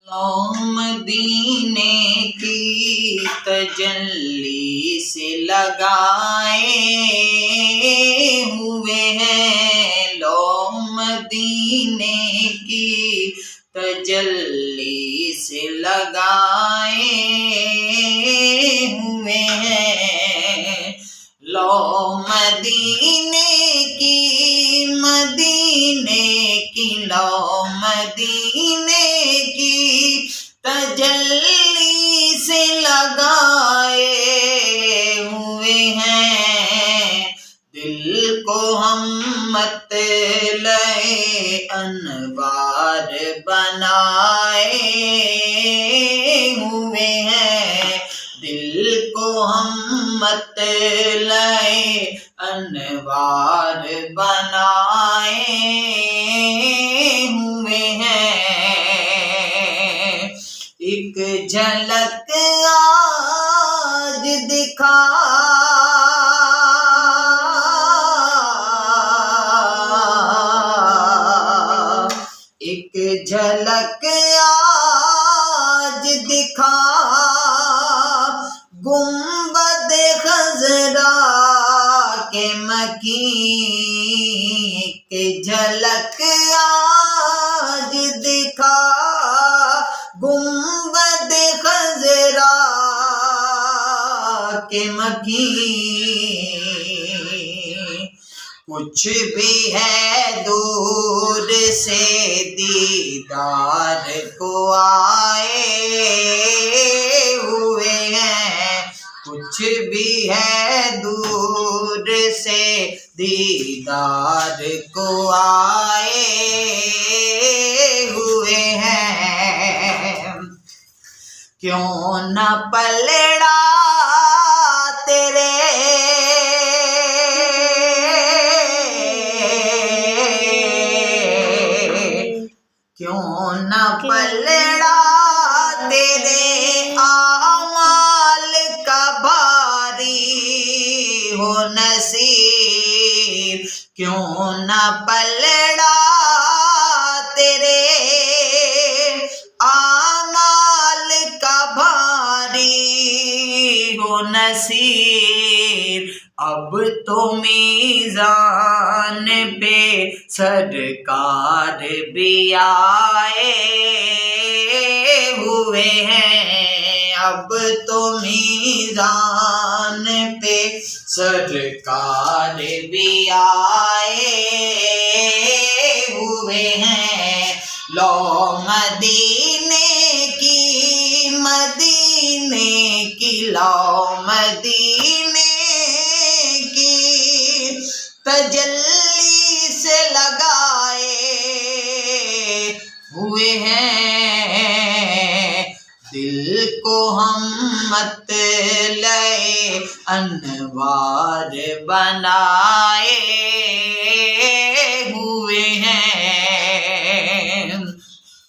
مدینے کی تجلی سے لگائے ہوئے ہیں، لو مدینے کی تجلی سے لگائے ہوئے ہیں، لو مدینے کی لو مدینے کی تجلی سے لگائے ہوئے ہیں، دل کو ہم مطلع انوار بنائے ہوئے ہیں، دل کو ہم مطلع انوار بنائے ہوئے ہیں، ایک جھلک آج دکھا ایک جھلک آج دکھا گنبد خضرا کے مکین، ایک جھلک آج دکھا گنبد خضرا کے مکین، کچھ بھی ہے دور سے دیدار کو آئے ہوئے ہیں، کچھ بھی ہے دور سے دیدار کو آئے ہوئے ہیں، کیوں نہ پلڑا تیرے کیوں نہ پلڑا تیرے اعمال کا باری ہو نصیب، کیوں نہ پلڑا تیرے اعمال کا باری ہو نصیب، اب تو میزان پہ سرکار بھی آئے ہوئے ہیں، اب تو میزان پہ سرکار بھی آئے ہوئے ہیں، لو مدینے کی لو مدینے کی تجلی سے لگائے ہوئے ہیں، دل کو ہم مطلع انوار بنائے